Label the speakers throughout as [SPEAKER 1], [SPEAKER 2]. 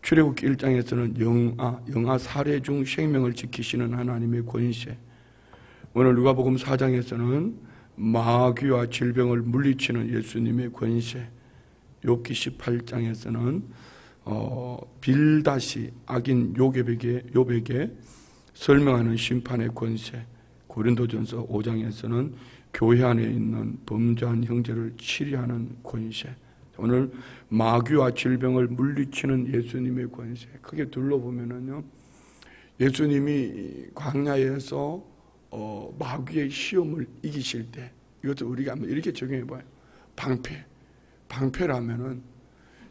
[SPEAKER 1] 출애굽기 1장에서는 영아 살해 중 생명을 지키시는 하나님의 권세, 오늘 누가복음 4장에서는 마귀와 질병을 물리치는 예수님의 권세, 욥기 18장에서는 빌다시 악인 욥에게 설명하는 심판의 권세, 고린도전서 5장에서는 교회 안에 있는 범죄한 형제를 치리하는 권세, 오늘 마귀와 질병을 물리치는 예수님의 권세. 크게 둘러보면은요, 예수님이 광야에서 마귀의 시험을 이기실 때, 이것도 우리가 한번 이렇게 적용해봐요. 방패라면은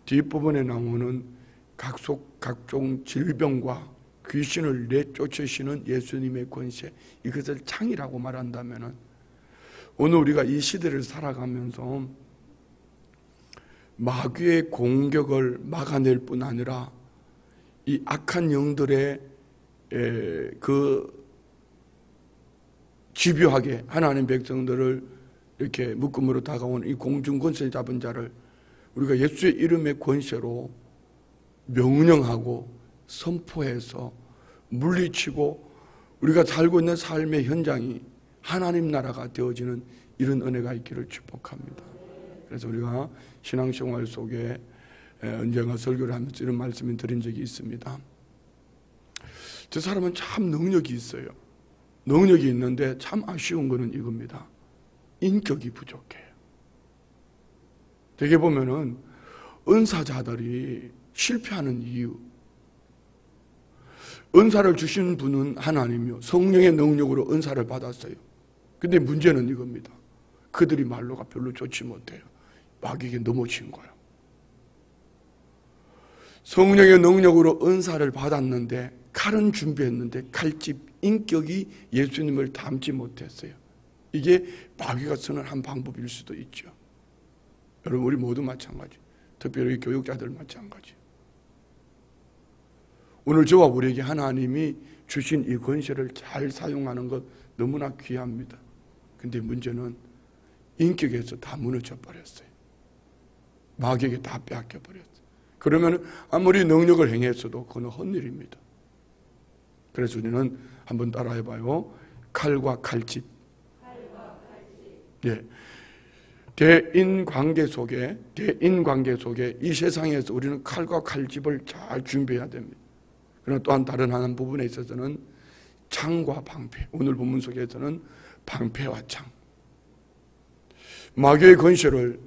[SPEAKER 1] 뒷부분에 나오는 각종 질병과 귀신을 내쫓으시는 예수님의 권세, 이것을 창이라고 말한다면은, 오늘 우리가 이 시대를 살아가면서 마귀의 공격을 막아낼 뿐 아니라 이 악한 영들의 집요하게 하나님 백성들을 이렇게 묶음으로 다가오는 이 공중권세 잡은 자를 우리가 예수의 이름의 권세로 명령하고 선포해서 물리치고 우리가 살고 있는 삶의 현장이 하나님 나라가 되어지는 이런 은혜가 있기를 축복합니다. 그래서 우리가 신앙생활 속에 언젠가 설교를 하면서 이런 말씀을 드린 적이 있습니다. 저 사람은 참 능력이 있어요. 능력이 있는데 참 아쉬운 거는 이겁니다. 인격이 부족해요. 되게 보면은 은사자들이 실패하는 이유, 은사를 주신 분은 하나님이요, 성령의 능력으로 은사를 받았어요. 근데 문제는 이겁니다. 그들이 말로가 별로 좋지 못해요. 마귀에게 넘어진 거예요. 성령의 능력으로 은사를 받았는데, 칼은 준비했는데 칼집 인격이 예수님을 닮지 못했어요. 이게 마귀가 쓰는 한 방법일 수도 있죠. 여러분, 우리 모두 마찬가지, 특별히 교육자들 마찬가지. 오늘 저와 우리에게 하나님이 주신 이 권세를 잘 사용하는 것 너무나 귀합니다. 근데 문제는 인격에서 다 무너져 버렸어요. 마귀에게 다 빼앗겨 버렸어요. 그러면 아무리 능력을 행했어도 그건 헛일입니다. 그래서 우리는 한번 따라해봐요. 칼과 칼집. 네. 대인 관계 속에 이 세상에서 우리는 칼과 칼집을 잘 준비해야 됩니다. 그러나 또한 다른 한 부분에 있어서는 창과 방패, 오늘 본문 속에서는 방패와 창, 마귀의 권세를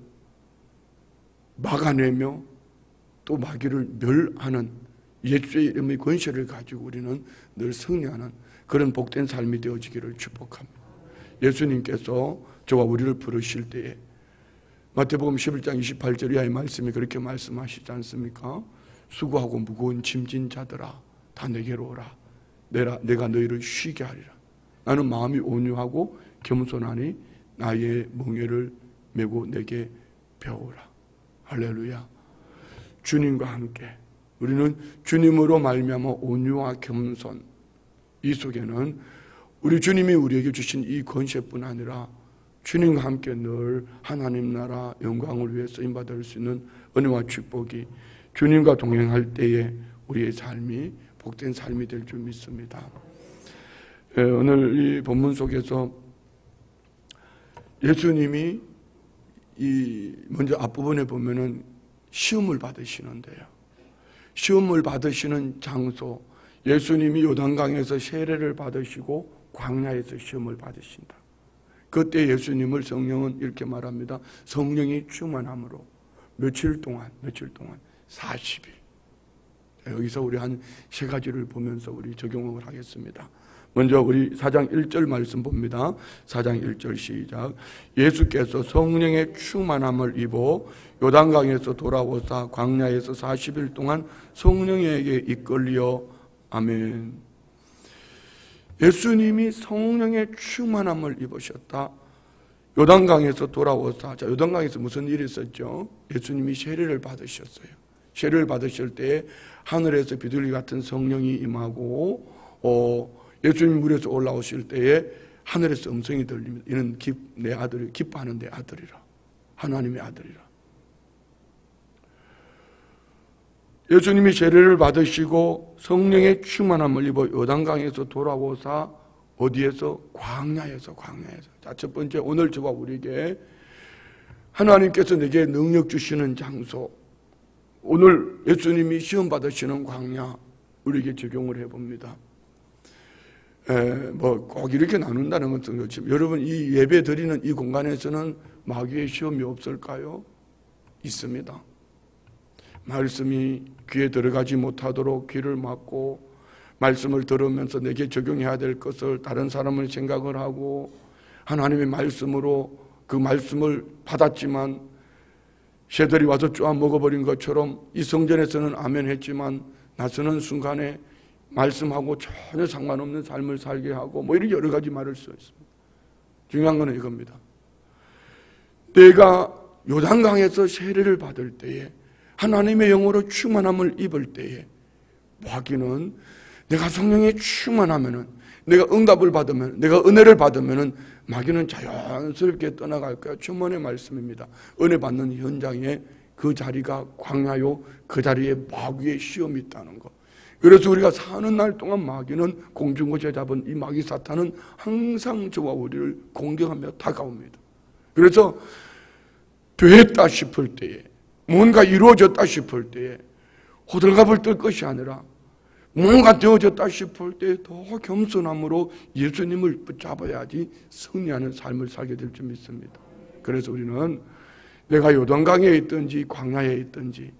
[SPEAKER 1] 막아내며 또 마귀를 멸하는 예수의 이름의 권세를 가지고 우리는 늘 승리하는 그런 복된 삶이 되어지기를 축복합니다. 예수님께서 저와 우리를 부르실 때에 마태복음 11장 28절 이하의 말씀이 그렇게 말씀하시지 않습니까? 수고하고 무거운 짐진 자들아 다 내게로 오라. 내가 너희를 쉬게 하리라. 나는 마음이 온유하고 겸손하니 나의 멍에를 메고 내게 배우라. 할렐루야. 주님과 함께 우리는 주님으로 말미암아 온유와 겸손, 이 속에는 우리 주님이 우리에게 주신 이 권세뿐 아니라 주님과 함께 늘 하나님 나라 영광을 위해 쓰임받을 수 있는 은혜와 축복이 주님과 동행할 때에 우리의 삶이 복된 삶이 될 줄 믿습니다. 오늘 이 본문 속에서 예수님이 먼저 앞부분에 보면은 시험을 받으시는데요. 시험을 받으시는 장소, 예수님이 요단강에서 세례를 받으시고 광야에서 시험을 받으신다. 그때 예수님을 성령은 이렇게 말합니다. 성령이 충만함으로 며칠 동안 40일. 여기서 우리 한 세 가지를 보면서 우리 적용을 하겠습니다. 먼저 우리 4장 1절 말씀 봅니다. 4장 1절 시작. 예수께서 성령의 충만함을 입어 요단강에서 돌아오사 광야에서 40일 동안 성령에게 이끌려. 아멘. 예수님이 성령의 충만함을 입으셨다. 요단강에서 돌아오사. 자, 요단강에서 무슨 일이 있었죠? 예수님이 세례를 받으셨어요. 세례를 받으실 때 하늘에서 비둘기 같은 성령이 임하고 예수님 물에서 올라오실 때에 하늘에서 음성이 들립니다. 이는 내 아들이 기뻐하는 내 아들이라. 하나님의 아들이라. 예수님이 세례를 받으시고 성령의 충만함을 입어 요단강에서 돌아오사 어디에서? 광야에서. 자, 첫 번째, 오늘 저와 우리에게 하나님께서 내게 능력 주시는 장소, 오늘 예수님이 시험 받으시는 광야, 우리에게 적용을 해봅니다. 꼭 이렇게 나눈다는 것은 그렇지만, 여러분, 이 예배 드리는 이 공간에서는 마귀의 시험이 없을까요? 있습니다. 말씀이 귀에 들어가지 못하도록 귀를 막고, 말씀을 들으면서 내게 적용해야 될 것을 다른 사람을 생각을 하고, 하나님의 말씀으로 그 말씀을 받았지만 새들이 와서 쪼아 먹어버린 것처럼 이 성전에서는 아멘 했지만 나서는 순간에 말씀하고 전혀 상관없는 삶을 살게 하고, 뭐 이런 여러 가지 말을 수 있습니다. 중요한 건 이겁니다. 내가 요단강에서 세례를 받을 때에, 하나님의 영으로 충만함을 입을 때에, 마귀는 내가 성령에 충만하면은, 내가 응답을 받으면, 내가 은혜를 받으면은 마귀는 자연스럽게 떠나갈 거야. 천만의 말씀입니다. 은혜 받는 현장에 그 자리가 광야요, 그 자리에 마귀의 시험이 있다는 거. 그래서 우리가 사는 날 동안 마귀는, 공중고제 잡은 이 마귀 사탄은 항상 저와 우리를 공격하며 다가옵니다. 그래서 됐다 싶을 때에, 뭔가 이루어졌다 싶을 때에 호들갑을 떨 것이 아니라 뭔가 되어졌다 싶을 때 더 겸손함으로 예수님을 붙잡아야지 승리하는 삶을 살게 될 줄 믿습니다. 그래서 우리는 내가 요단강에 있든지 광야에 있든지,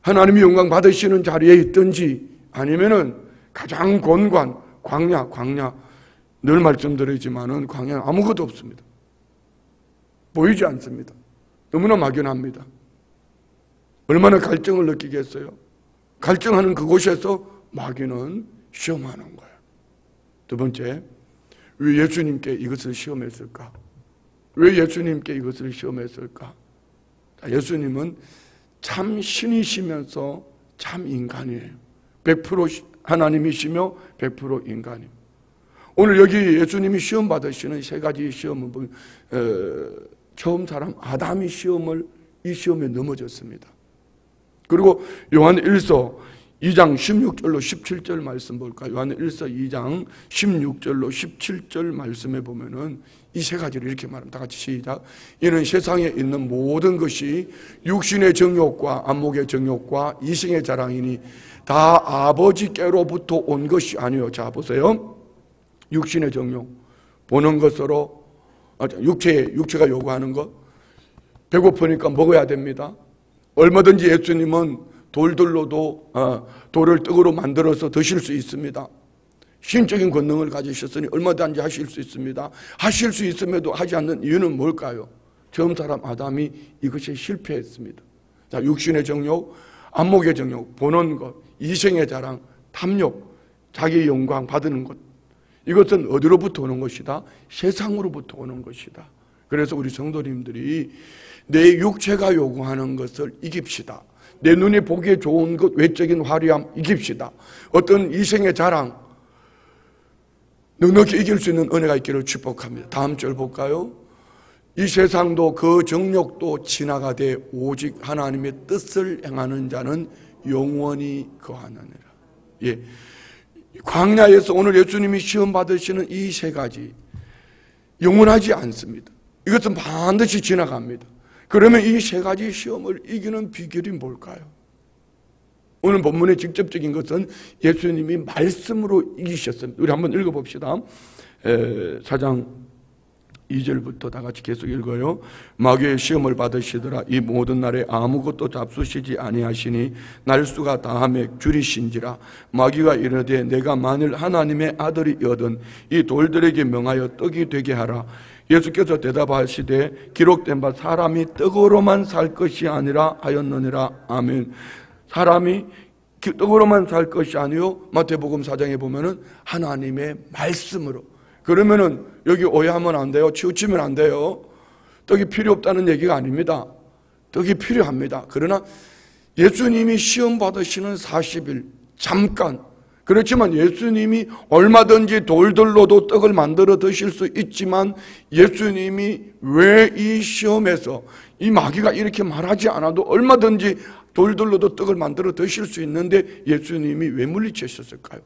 [SPEAKER 1] 하나님이 영광 받으시는 자리에 있든지, 아니면은 가장 곤관 광야, 늘 말씀드리지만은 광야는 아무것도 없습니다. 보이지 않습니다. 너무나 막연합니다. 얼마나 갈증을 느끼겠어요? 갈증하는 그곳에서 마귀는 시험하는 거예요. 두 번째, 왜 예수님께 이것을 시험했을까? 왜 예수님께 이것을 시험했을까? 예수님은 참 신이시면서 참 인간이에요. 100% 하나님이시며 100% 인간입니다. 오늘 여기 예수님이 시험 받으시는 세 가지 시험은 처음 사람 아담이 이 시험에 넘어졌습니다. 그리고 요한 1서 2장 16절로 17절 말씀 볼까요? 요한 1서 2장 16절로 17절 말씀에 보면은 이 세 가지를 이렇게 말합니다. 다 같이 시작. 이는 세상에 있는 모든 것이 육신의 정욕과 안목의 정욕과 이생의 자랑이니 다 아버지께로부터 온 것이 아니요. 자, 보세요. 육신의 정욕, 보는 것으로, 육체가 요구하는 것, 배고프니까 먹어야 됩니다. 얼마든지 예수님은 돌들로도 돌을 떡으로 만들어서 드실 수 있습니다. 신적인 권능을 가지셨으니 얼마든지 하실 수 있습니다. 하실 수 있음에도 하지 않는 이유는 뭘까요? 처음 사람 아담이 이것에 실패했습니다. 자, 육신의 정욕, 안목의 정욕, 보는 것, 이생의 자랑, 탐욕, 자기의 영광 받는 것, 이것은 어디로부터 오는 것이다? 세상으로부터 오는 것이다. 그래서 우리 성도님들이 내 육체가 요구하는 것을 이깁시다. 내 눈이 보기에 좋은 것, 외적인 화려함 이깁시다. 어떤 이생의 자랑 넉넉히 이길 수 있는 은혜가 있기를 축복합니다. 다음 절 볼까요? 이 세상도 그 정욕도 지나가되 오직 하나님의 뜻을 행하는 자는 영원히 거하느니라. 예, 광야에서 오늘 예수님이 시험 받으시는 이 세 가지 영원하지 않습니다. 이것은 반드시 지나갑니다. 그러면 이 세 가지 시험을 이기는 비결이 뭘까요? 오늘 본문의 직접적인 것은 예수님이 말씀으로 이기셨습니다. 우리 한번 읽어봅시다. 4장 2절부터 다 같이 계속 읽어요. 마귀의 시험을 받으시더라. 이 모든 날에 아무것도 잡수시지 아니하시니 날수가 다함에 줄이신지라. 마귀가 이르되 내가 만일 하나님의 아들이거든 이 돌들에게 명하여 떡이 되게 하라. 예수께서 대답하시되 기록된 바 사람이 떡으로만 살 것이 아니라 하였느니라. 아멘. 사람이 떡으로만 살 것이 아니요, 마태복음 4장에 보면은 하나님의 말씀으로. 그러면은 여기 오해하면 안 돼요. 치우치면 안 돼요. 떡이 필요 없다는 얘기가 아닙니다. 떡이 필요합니다. 그러나 예수님이 시험 받으시는 40일 잠깐, 그렇지만 예수님이 얼마든지 돌들로도 떡을 만들어 드실 수 있지만 예수님이 왜 이 시험에서 이 마귀가 이렇게 말하지 않아도 얼마든지 돌들로도 떡을 만들어 드실 수 있는데 예수님이 왜 물리치셨을까요?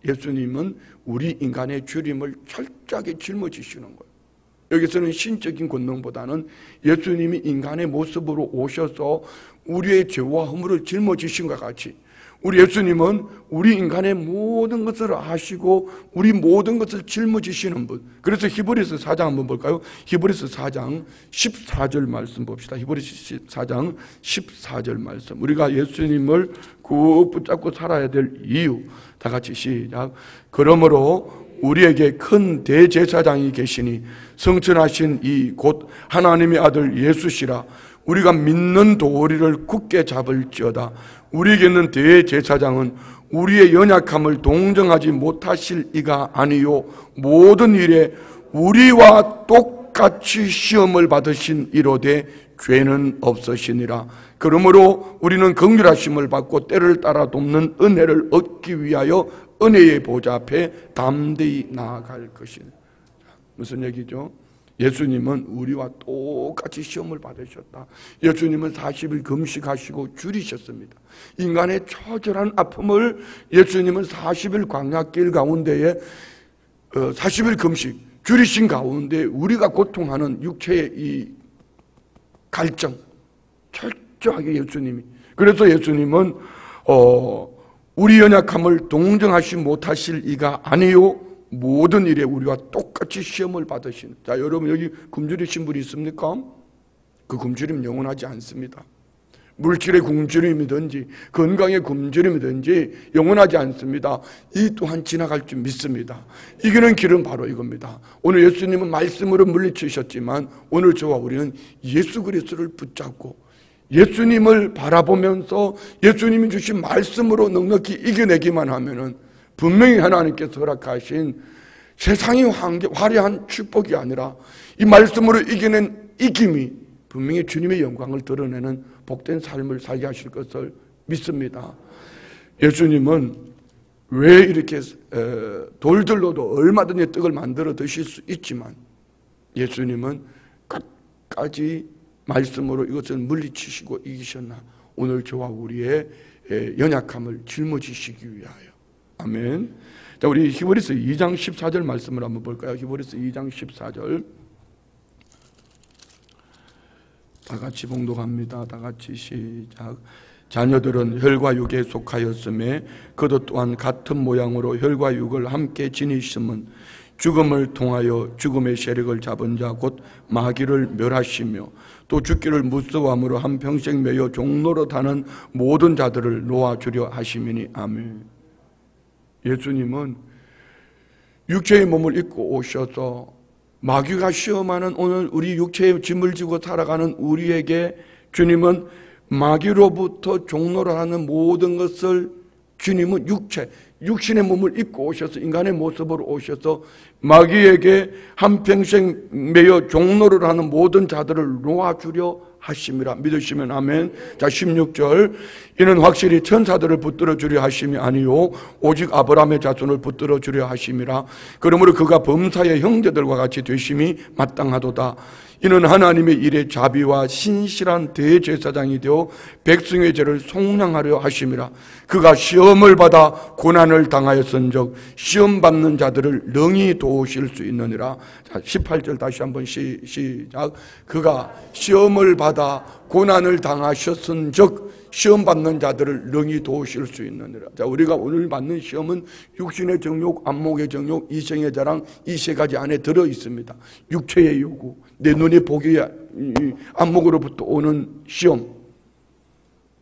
[SPEAKER 1] 예수님은 우리 인간의 죄림을 철저하게 짊어지시는 거예요. 여기서는 신적인 권능보다는 예수님이 인간의 모습으로 오셔서 우리의 죄와 허물을 짊어지신 것 같이 우리 예수님은 우리 인간의 모든 것을 아시고 우리 모든 것을 짊어지시는 분. 그래서 히브리서 4장 한번 볼까요? 히브리서 4장 14절 말씀 봅시다. 히브리서 4장 14절 말씀. 우리가 예수님을 꼭 붙잡고 살아야 될 이유. 다 같이 시작. 그러므로 우리에게 큰 대제사장이 계시니 성천하신 이 곧 하나님의 아들 예수시라. 우리가 믿는 도리를 굳게 잡을지어다. 우리에게 있는 대제사장은 우리의 연약함을 동정하지 못하실 이가 아니요 모든 일에 우리와 똑같이 시험을 받으신 이로되 죄는 없으시니라. 그러므로 우리는 긍휼하심을 받고 때를 따라 돕는 은혜를 얻기 위하여 은혜의 보좌 앞에 담대히 나아갈 것이다. 무슨 얘기죠? 예수님은 우리와 똑같이 시험을 받으셨다. 예수님은 40일 금식하시고 줄이셨습니다. 인간의 처절한 아픔을 예수님은 40일 광야길 가운데에 40일 금식 줄이신 가운데 우리가 고통하는 육체의 이 갈증 철저하게 예수님이, 그래서 예수님은 우리 연약함을 동정하지 못하실 이가 아니요 모든 일에 우리와 똑같이 시험을 받으신. 자, 여러분 여기 굶주리신 분이 있습니까? 그 굶주림 영원하지 않습니다. 물질의 굶주림이든지 건강의 굶주림이든지 영원하지 않습니다. 이 또한 지나갈 줄 믿습니다. 이기는 길은 바로 이겁니다. 오늘 예수님은 말씀으로 물리치셨지만 오늘 저와 우리는 예수 그리스도를 붙잡고 예수님을 바라보면서 예수님이 주신 말씀으로 넉넉히 이겨내기만 하면은 분명히 하나님께서 허락하신 세상이 화려한 축복이 아니라 이 말씀으로 이겨낸 이김이 분명히 주님의 영광을 드러내는 복된 삶을 살게 하실 것을 믿습니다. 예수님은 왜 이렇게 돌들로도 얼마든지 떡을 만들어 드실 수 있지만 예수님은 끝까지 말씀으로 이것을 물리치시고 이기셨나? 오늘 저와 우리의 연약함을 짊어지시기 위하여. 아멘. 자, 우리 히브리서 2장 14절 말씀을 한번 볼까요? 히브리서 2장 14절. 다 같이 봉독합니다. 다 같이 시작. 자녀들은 혈과 육에 속하였음에 그도 또한 같은 모양으로 혈과 육을 함께 지니심은 죽음을 통하여 죽음의 세력을 잡은 자 곧 마귀를 멸하시며 또 죽기를 무서워함으로 한평생 매여 종노릇하는 모든 자들을 놓아주려 하심이니. 아멘. 예수님은 육체의 몸을 입고 오셔서 마귀가 시험하는 오늘 우리 육체의 짐을 지고 살아가는 우리에게 주님은 마귀로부터 종노릇하는 모든 것을 주님은 육신의 몸을 입고 오셔서 인간의 모습으로 오셔서 마귀에게 한평생 매여 종노를 하는 모든 자들을 놓아주려 하심이라. 믿으시면 아멘. 자, 16절. 이는 확실히 천사들을 붙들어 주려 하심이 아니요 오직 아브라함의 자손을 붙들어 주려 하심이라. 그러므로 그가 범사의 형제들과 같이 되심이 마땅하도다. 이는 하나님의 일에 자비와 신실한 대제사장이 되어 백성의 죄를 속량하려 하심이라. 그가 시험을 받아 고난을 당하였은즉 시험 받는 자들을 능히 도우실 수 있느니라. 자, 18절 다시 한번 시작. 그가 시험을 받아 고난을 당하셨은즉 시험 받는 자들을 능히 도우실 수 있느니라. 자, 우리가 오늘 받는 시험은 육신의 정욕, 안목의 정욕, 이생의 자랑, 이 세 가지 안에 들어 있습니다. 육체의 요구, 내 눈이 보기 안목으로부터 오는 시험,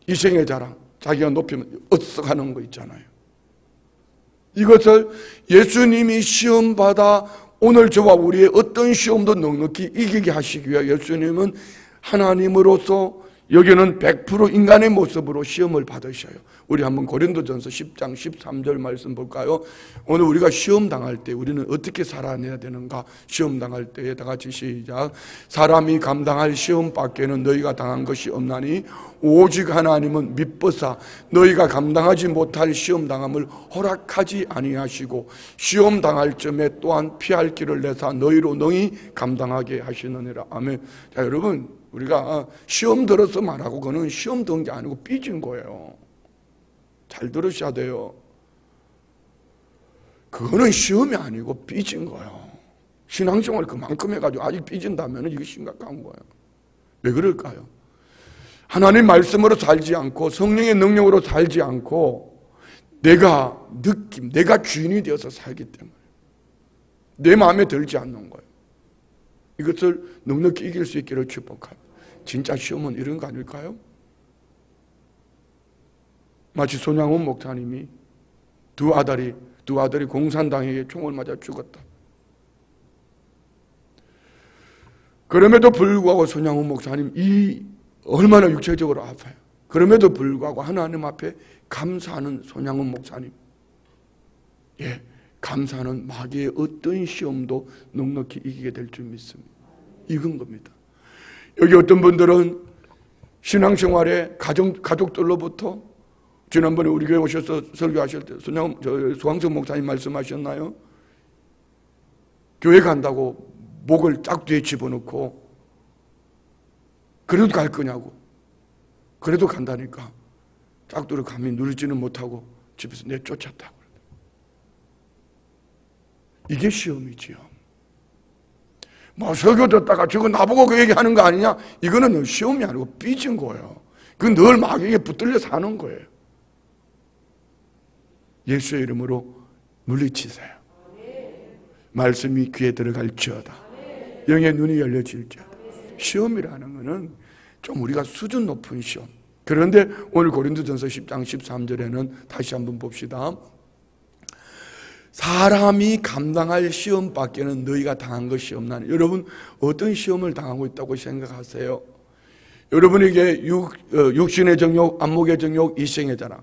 [SPEAKER 1] 이생의 자랑, 자기가 높이면 어썩하는 거 있잖아요. 이것을 예수님이 시험받아 오늘 저와 우리의 어떤 시험도 넉넉히 이기게 하시기 위해 예수님은 하나님으로서 여기는 100% 인간의 모습으로 시험을 받으셔요. 우리 한번 고린도전서 10장 13절 말씀 볼까요? 오늘 우리가 시험 당할 때 우리는 어떻게 살아내야 되는가? 시험 당할 때에 다 같이 시작. 사람이 감당할 시험 밖에는 너희가 당한 것이 없나니 오직 하나님은 미쁘사 너희가 감당하지 못할 시험 당함을 허락하지 아니하시고 시험 당할 점에 또한 피할 길을 내사 너희로 능히 감당하게 하시느니라. 아멘. 자, 여러분, 우리가 시험 들어서 말하고 그거는 시험 든 게 아니고 삐진 거예요. 잘 들으셔야 돼요. 그거는 시험이 아니고 삐진 거예요. 신앙생활 그만큼 해가지고 아직 삐진다면 이게 심각한 거예요. 왜 그럴까요? 하나님 말씀으로 살지 않고 성령의 능력으로 살지 않고 내가 느낌, 내가 주인이 되어서 살기 때문에 내 마음에 들지 않는 거예요. 이것을 넉넉히 이길 수 있기를 축복합니다. 진짜 시험은 이런 거 아닐까요? 마치 손양훈 목사님이 두 아들이 공산당에게 총을 맞아 죽었다. 그럼에도 불구하고 손양훈 목사님 얼마나 육체적으로 아파요. 그럼에도 불구하고 하나님 앞에 감사하는 손양훈 목사님. 예, 감사하는 마귀의 어떤 시험도 넉넉히 이기게 될 줄 믿습니다. 이건 겁니다. 여기 어떤 분들은 신앙생활에 가족들로부터 지난번에 우리 교회 오셔서 설교하실 때 소강석 목사님 말씀하셨나요? 교회 간다고 목을 짝뒤에 집어넣고 그래도 갈 거냐고. 그래도 간다니까 짝두를 감히 누르지는 못하고 집에서 내쫓았다고. 이게 시험이지요. 뭐 설교 듣다가 저거 나보고 그 얘기하는 거 아니냐? 이거는 시험이 아니고 삐진 거예요. 그건 늘 마귀에게 붙들려 사는 거예요. 예수의 이름으로 물리치세요. 말씀이 귀에 들어갈지어다. 영의 눈이 열려질지어다. 시험이라는 것은 좀 우리가 수준 높은 시험. 그런데 오늘 고린도전서 10장 13절에는 다시 한번 봅시다. 사람이 감당할 시험밖에는 너희가 당한 것이 없나니. 여러분 어떤 시험을 당하고 있다고 생각하세요? 여러분에게 육신의 정욕, 안목의 정욕, 이생의 자랑,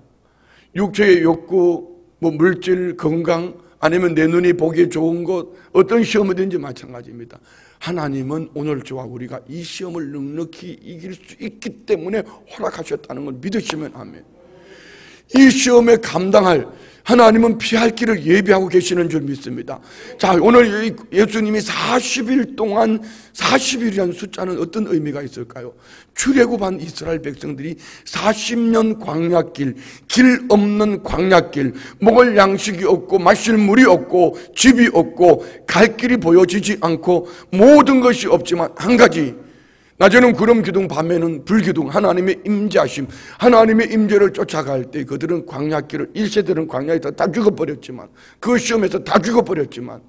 [SPEAKER 1] 육체의 욕구, 뭐 물질, 건강, 아니면 내 눈이 보기에 좋은 것, 어떤 시험이든지 마찬가지입니다. 하나님은 오늘 저와 우리가 이 시험을 넉넉히 이길 수 있기 때문에 허락하셨다는 걸 믿으시면 아멘. 이 시험에 감당할, 하나님은 피할 길을 예비하고 계시는 줄 믿습니다. 자, 오늘 예수님이 40일 동안, 40일이라는 숫자는 어떤 의미가 있을까요? 출애굽한 이스라엘 백성들이 40년 광야길, 길 없는 광야길, 먹을 양식이 없고 마실 물이 없고 집이 없고 갈 길이 보여지지 않고 모든 것이 없지만 한 가지, 낮에는 구름 기둥, 밤에는 불 기둥, 하나님의 임재하심, 하나님의 임재를 쫓아갈 때 그들은 광야길을, 1세들은 광야에서 다 죽어버렸지만, 그 시험에서 다 죽어버렸지만,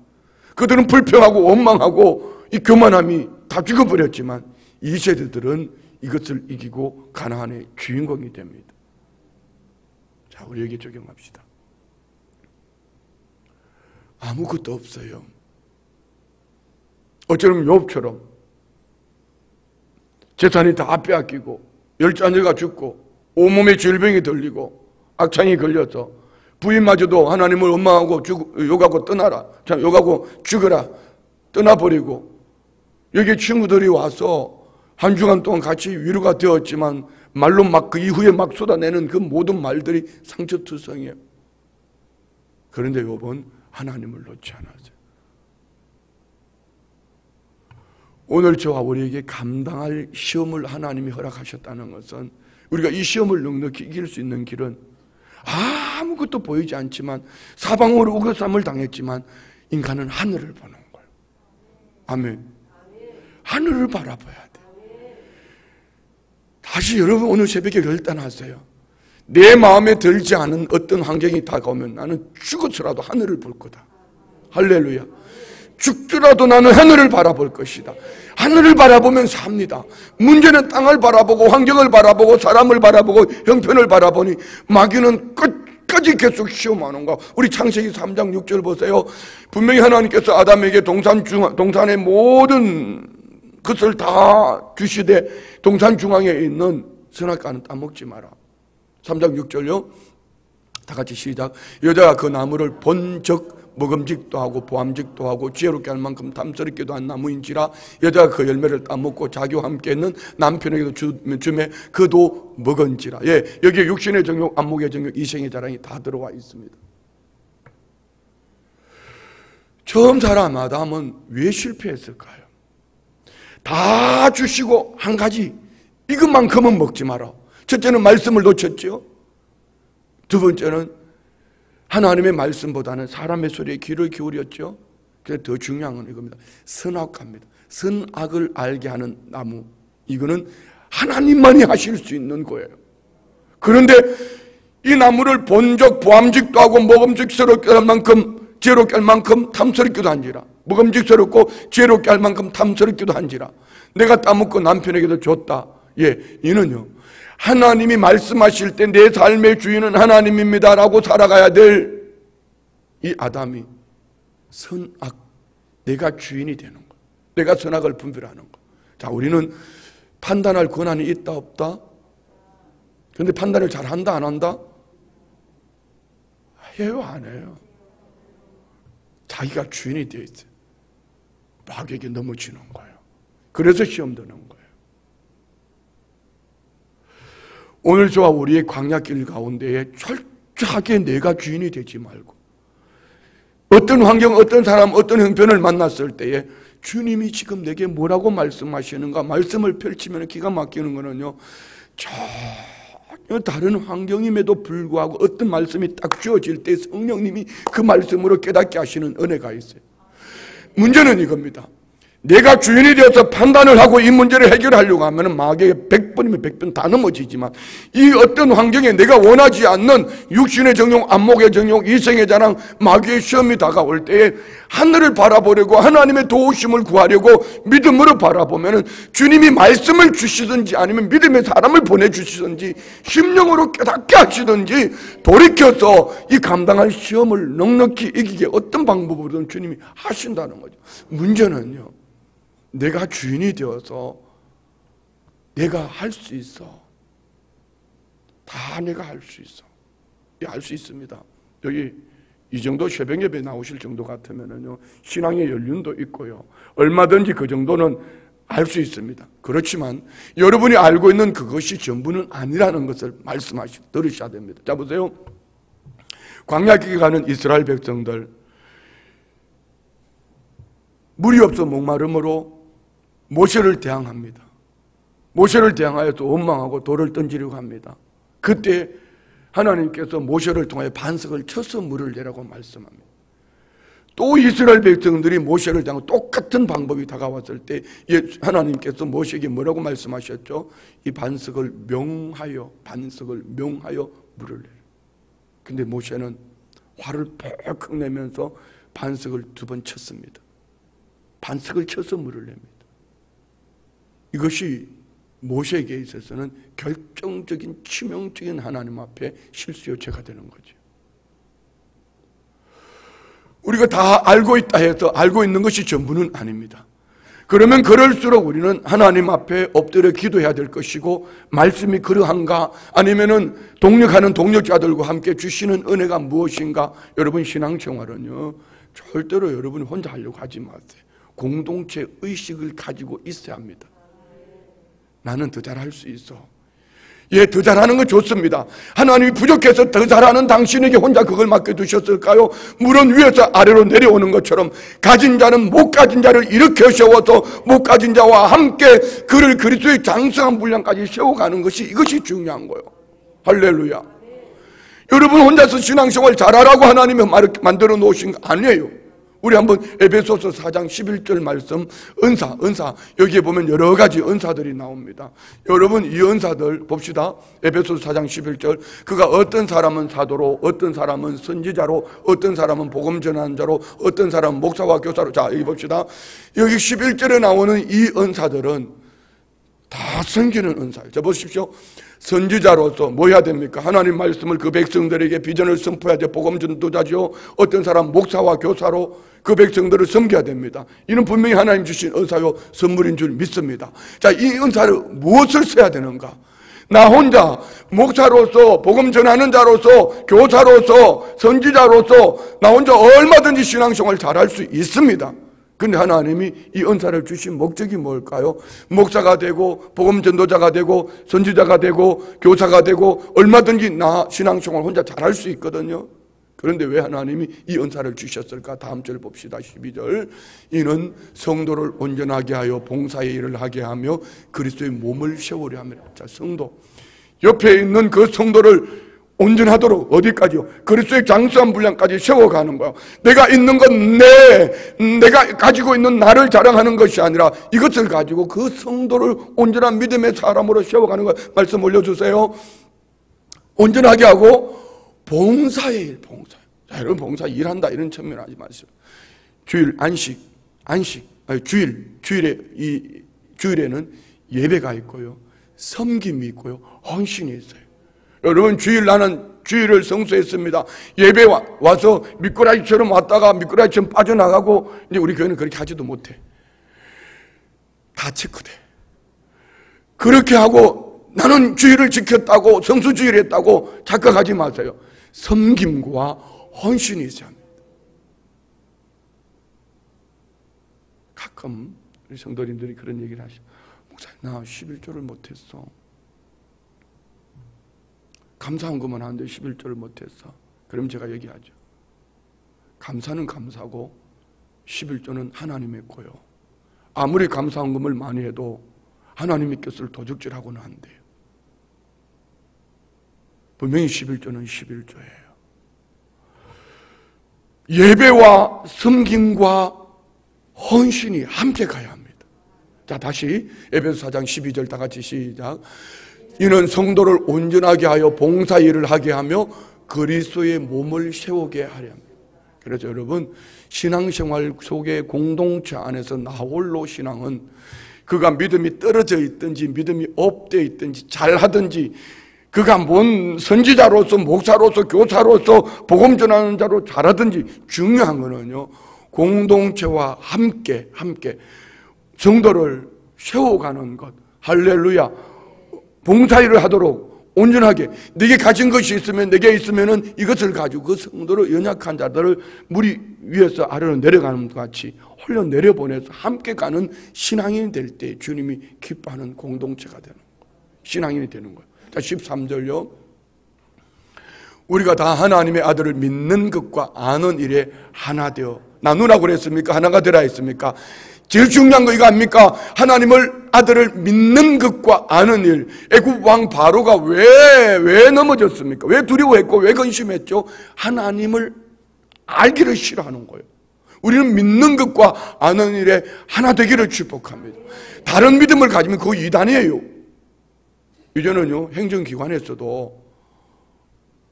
[SPEAKER 1] 그들은 불평하고 원망하고 이 교만함이 다 죽어버렸지만 2세대들은 이것을 이기고 가나안의 주인공이 됩니다. 자, 우리 여기 적용합시다. 아무것도 없어요. 어쩌면 욥처럼 재산이 다 빼앗기고 열자녀가 죽고 온몸에 질병이 들리고 악창이 걸려서 부인마저도 하나님을 원망하고 욕하고 떠나라, 욕하고 죽어라, 떠나버리고, 여기 친구들이 와서 한 주간 동안 같이 위로가 되었지만 말로 막 그 이후에 막 쏟아내는 그 모든 말들이 상처투성이에요. 그런데 욥은 하나님을 놓지 않았어요. 오늘 저와 우리에게 감당할 시험을 하나님이 허락하셨다는 것은, 우리가 이 시험을 넉넉히 이길 수 있는 길은 아무것도 보이지 않지만, 사방으로 우겨쌈을 당했지만 인간은 하늘을 보는 거예요. 아멘. 하늘을 바라봐야 돼. 다시 여러분 오늘 새벽에 결단하세요. 내 마음에 들지 않은 어떤 환경이 다가오면 나는 죽어서라도 하늘을 볼 거다. 할렐루야. 죽더라도 나는 하늘을 바라볼 것이다. 하늘을 바라보면 삽니다. 문제는 땅을 바라보고 환경을 바라보고 사람을 바라보고 형편을 바라보니 마귀는 끝까지 계속 시험하는 거. 우리 창세기 3장 6절 보세요. 분명히 하나님께서 아담에게 동산의 모든 것을 다 주시되 동산 중앙에 있는 선악과는 따먹지 마라. 3장 6절요. 다 같이 시작. 여자가 그 나무를 본적 먹음직도 하고 보암직도 하고 지혜롭게 할 만큼 탐스럽게도 한 나무인지라 여자가 그 열매를 따먹고 자기와 함께 있는 남편에게도 주매 그도 먹은지라. 예, 여기에 육신의 정욕, 안목의 정욕, 이생의 자랑이 다 들어와 있습니다. 처음 사람 아담은 왜 실패했을까요? 다 주시고 한 가지 이것만큼은 먹지 마라. 첫째는 말씀을 놓쳤죠. 두 번째는 하나님의 말씀보다는 사람의 소리에 귀를 기울였죠. 그래서 더 중요한 건 이겁니다. 선악합니다. 선악을 알게 하는 나무, 이거는 하나님만이 하실 수 있는 거예요. 그런데 이 나무를 본적 보암직도 하고 먹음직스럽게 할 만큼 지혜롭게 할 만큼 탐스럽기도 한지라, 먹음직스럽고 지혜롭게 할 만큼 탐스럽기도 한지라, 내가 따먹고 남편에게도 줬다. 예, 이는요, 하나님이 말씀하실 때 내 삶의 주인은 하나님입니다 라고 살아가야 될 이 아담이 선악, 내가 주인이 되는 거, 내가 선악을 분별하는 거. 자, 우리는 판단할 권한이 있다 없다? 그런데 판단을 잘 한다 안 한다? 해요 안 해요? 자기가 주인이 되어 있어요. 마귀에게 넘어지는 거예요. 그래서 시험 드는 거예요. 오늘 저와 우리의 광야길 가운데에 철저하게 내가 주인이 되지 말고, 어떤 환경, 어떤 사람, 어떤 형편을 만났을 때에 주님이 지금 내게 뭐라고 말씀하시는가, 말씀을 펼치면 기가 막히는 거는요, 전혀 다른 환경임에도 불구하고 어떤 말씀이 딱 주어질 때 성령님이 그 말씀으로 깨닫게 하시는 은혜가 있어요. 문제는 이겁니다. 내가 주인이 되어서 판단을 하고 이 문제를 해결하려고 하면 마귀에게 100번이면 100번 다 넘어지지만, 이 어떤 환경에 내가 원하지 않는 육신의 정욕, 안목의 정욕, 이생의 자랑, 마귀의 시험이 다가올 때에 하늘을 바라보려고 하나님의 도우심을 구하려고 믿음으로 바라보면 주님이 말씀을 주시든지 아니면 믿음의 사람을 보내주시든지 심령으로 깨닫게 하시든지 돌이켜서 이 감당할 시험을 넉넉히 이기게 어떤 방법으로든 주님이 하신다는 거죠. 문제는요, 내가 주인이 되어서 내가 할 수 있어. 다 내가 할 수 있어. 할 수 있습니다. 여기 이 정도 새벽 예배 나오실 정도 같으면은요, 신앙의 연륜도 있고요, 얼마든지 그 정도는 알 수 있습니다. 그렇지만 여러분이 알고 있는 그것이 전부는 아니라는 것을 들으셔야 됩니다. 자, 보세요. 광야길에 가는 이스라엘 백성들, 물이 없어 목마름으로 모세를 대항합니다. 모세를 대항하여 또 원망하고 돌을 던지려고 합니다. 그때 하나님께서 모세를 통하여 반석을 쳐서 물을 내라고 말씀합니다. 또 이스라엘 백성들이 모세를 대하고 똑같은 방법이 다가왔을 때 하나님께서 모세에게 뭐라고 말씀하셨죠? 이 반석을 명하여 물을 내라. 근데 모세는 화를 퍽 내면서 반석을 2번 쳤습니다. 반석을 쳐서 물을 냅니다. 이것이 모세에게 있어서는 결정적인 치명적인 하나님 앞에 실수요체가 되는 거죠. 우리가 다 알고 있다 해서 알고 있는 것이 전부는 아닙니다. 그러면 그럴수록 우리는 하나님 앞에 엎드려 기도해야 될 것이고, 말씀이 그러한가, 아니면은 동력하는 동력자들과 함께 주시는 은혜가 무엇인가. 여러분, 신앙생활은요, 절대로 여러분이 혼자 하려고 하지 마세요. 공동체 의식을 가지고 있어야 합니다. 나는 더 잘할 수 있어. 예, 더 잘하는 건 좋습니다. 하나님이 부족해서 더 잘하는 당신에게 혼자 그걸 맡겨두셨을까요? 물은 위에서 아래로 내려오는 것처럼 가진 자는 못 가진 자를 일으켜 세워서 못 가진 자와 함께 그를 그리스도의 장성한 분량까지 세워가는 것이, 이것이 중요한 거예요. 할렐루야. 여러분 혼자서 신앙생활 잘하라고 하나님이 만들어 놓으신 거 아니에요. 우리 한번 에베소서 4장 11절 말씀, 은사, 여기에 보면 여러 가지 은사들이 나옵니다. 여러분, 이 은사들 봅시다. 에베소서 4장 11절, 그가 어떤 사람은 사도로, 어떤 사람은 선지자로, 어떤 사람은 복음 전하는 자로, 어떤 사람은 목사와 교사로. 자, 여기 봅시다. 여기 11절에 나오는 이 은사들은 다 섬기는 은사예요. 자, 보십시오. 선지자로서 뭐 해야 됩니까? 하나님 말씀을 그 백성들에게 비전을 선포해야 돼. 복음 전도자죠. 어떤 사람 목사와 교사로 그 백성들을 섬겨야 됩니다. 이는 분명히 하나님 주신 은사요 선물인 줄 믿습니다. 자, 이 은사를 무엇을 써야 되는가? 나 혼자 목사로서, 복음 전하는 자로서, 교사로서, 선지자로서 나 혼자 얼마든지 신앙생활 잘할 수 있습니다. 근데 하나님이 이 은사를 주신 목적이 뭘까요? 목사가 되고 복음 전도자가 되고 선지자가 되고 교사가 되고 얼마든지 나 신앙생활 혼자 잘할 수 있거든요. 그런데 왜 하나님이 이 은사를 주셨을까? 다음 절 봅시다. 12절. 이는 성도를 온전하게 하여 봉사의 일을 하게 하며 그리스도의 몸을 세우려 함이라. 자, 성도 옆에 있는 그 성도를 온전하도록 어디까지요? 그리스도의 장수한 분량까지 세워가는 거야. 내가 있는 건 내가 가지고 있는 나를 자랑하는 것이 아니라 이것을 가지고 그 성도를 온전한 믿음의 사람으로 세워가는 거. 말씀 올려주세요. 온전하게 하고 봉사의 일, 봉사. 자, 여러분 봉사 일한다 이런 측면 하지 마세요. 주일 주일에는 예배가 있고요, 섬김이 있고요, 헌신이 있어요. 여러분 나는 주일을 성수했습니다. 예배 와서 미꾸라지처럼 왔다가 미꾸라지처럼 빠져나가고, 이제 우리 교회는 그렇게 하지도 못해. 다 체크돼. 그렇게 하고 나는 주일을 지켰다고, 성수주의를 했다고 착각하지 마세요. 섬김과 헌신이 있어야 합니다. 가끔 우리 성도님들이 그런 얘기를 하시죠. 목사님, 나 11조를 못했어. 감사한것만 하는데 11조를 못했어. 그럼 제가 얘기하죠. 감사는 감사고 11조는 하나님의 거요. 아무리 감사한금을 많이 해도 하나님의 것을 도적질하고는 안 돼요. 분명히 11조는 11조예요. 예배와 섬김과 헌신이 함께 가야 합니다. 자, 다시 에베소 4장 12절 다 같이 시작. 이는 성도를 온전하게 하여 봉사 일을 하게 하며 그리스도의 몸을 세우게 하려 합니다. 그래서 여러분, 신앙생활 속의 공동체 안에서 나홀로 신앙은 그가 믿음이 떨어져 있든지 믿음이 업되어 있든지 잘하든지 그가 뭔 선지자로서 목사로서 교사로서 복음 전하는 자로 잘하든지 중요한 거는요, 공동체와 함께 성도를 세워가는 것. 할렐루야. 봉사일을 하도록 온전하게, 내게 가진 것이 있으면 내게 있으면은 이것을 가지고 그 성도를, 연약한 자들을 물 위에서 아래로 내려가는 것 같이 홀려 내려보내서 함께 가는 신앙인이 될 때 주님이 기뻐하는 공동체가 되는 거예요. 신앙인이 되는 거예요. 자, 13절요. 우리가 다 하나님의 아들을 믿는 것과 아는 일에 하나 되어, 나누라고 그랬습니까? 하나가 되라 했습니까? 제일 중요한 거 이거 아닙니까? 하나님을, 아들을 믿는 것과 아는 일. 애굽 왕 바로가 왜 넘어졌습니까? 왜 두려워했고 왜 근심했죠? 하나님을 알기를 싫어하는 거예요. 우리는 믿는 것과 아는 일에 하나 되기를 축복합니다. 다른 믿음을 가지면 그거 이단이에요. 이제는요, 행정기관에서도,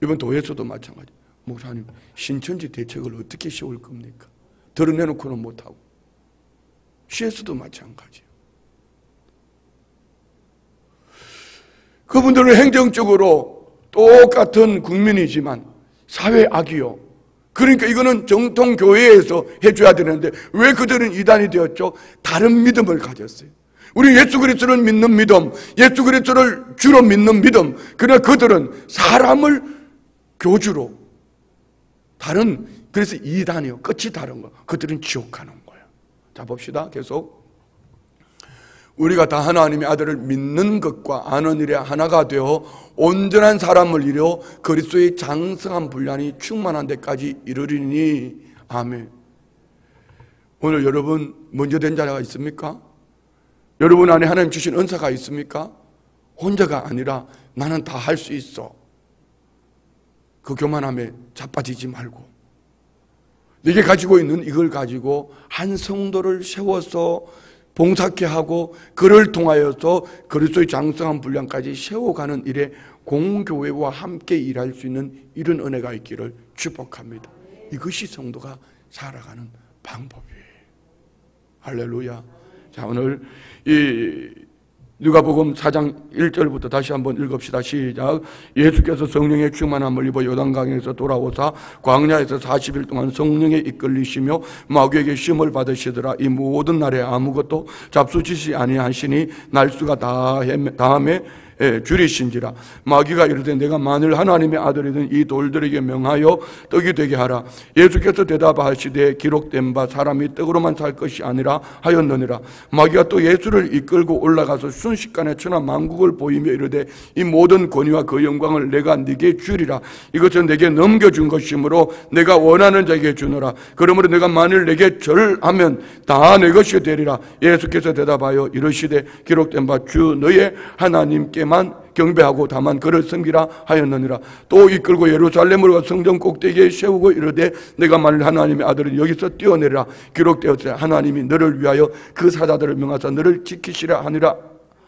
[SPEAKER 1] 이번 도에서도 마찬가지. 목사님, 신천지 대책을 어떻게 세울 겁니까? 드러내놓고는 못하고. 시에서도 마찬가지예요. 그분들은 행정적으로 똑같은 국민이지만 사회 악이요. 그러니까 이거는 정통 교회에서 해줘야 되는데 왜 그들은 이단이 되었죠? 다른 믿음을 가졌어요. 우리 예수 그리스도를 믿는 믿음, 예수 그리스도를 주로 믿는 믿음. 그러나 그들은 사람을 교주로, 그래서 이단이요. 끝이 다른 거. 그들은 지옥 가는 거예요. 자, 봅시다. 계속. 우리가 다 하나님의 아들을 믿는 것과 아는 일에 하나가 되어 온전한 사람을 이루어 그리스도의 장성한 분량이 충만한 데까지 이르리니. 아멘. 오늘 여러분 먼저 된 자가 있습니까? 여러분 안에 하나님 주신 은사가 있습니까? 혼자가 아니라 나는 다 할 수 있어. 그 교만함에 자빠지지 말고 네게 가지고 있는 이걸 가지고 한 성도를 세워서 봉사케 하고 그를 통하여서 그리스도의 장성한 분량까지 세워가는 일에 공교회와 함께 일할 수 있는 이런 은혜가 있기를 축복합니다. 이것이 성도가 살아가는 방법이에요. 할렐루야. 자, 오늘 이 누가복음 4장 1절부터 다시 한번 읽읍시다. 시작. 예수께서 성령의 충만함을 입어 요단강에서 돌아오사 광야에서 40일 동안 성령에 이끌리시며 마귀에게 시험을 받으시더라. 이 모든 날에 아무것도 잡수지시 아니하시니 날수가 다함에 줄이신지라. 마귀가 이르되 내가 만일 하나님의 아들이든 이 돌들에게 명하여 떡이 되게 하라. 예수께서 대답하시되 기록된 바 사람이 떡으로만 살 것이 아니라 하였느니라. 마귀가 또 예수를 이끌고 올라가서 순식간에 천하 만국을 보이며 이르되 이 모든 권위와 그 영광을 내가 네게 주리라. 이것은 내게 넘겨준 것이므로 내가 원하는 자에게 주노라. 그러므로 내가 만일 내게 절하면 다 내 것이 되리라. 예수께서 대답하여 이르시되 기록된 바 주 너의 하나님께만 경배하고 다만 그를 섬기라 하였느니라. 또 이끌고 예루살렘으로 가 성전 꼭대기에 세우고 이르되 내가 만일 하나님의 아들은 여기서 뛰어내리라. 기록되었으되 하나님이 너를 위하여 그 사자들을 명하사 너를 지키시라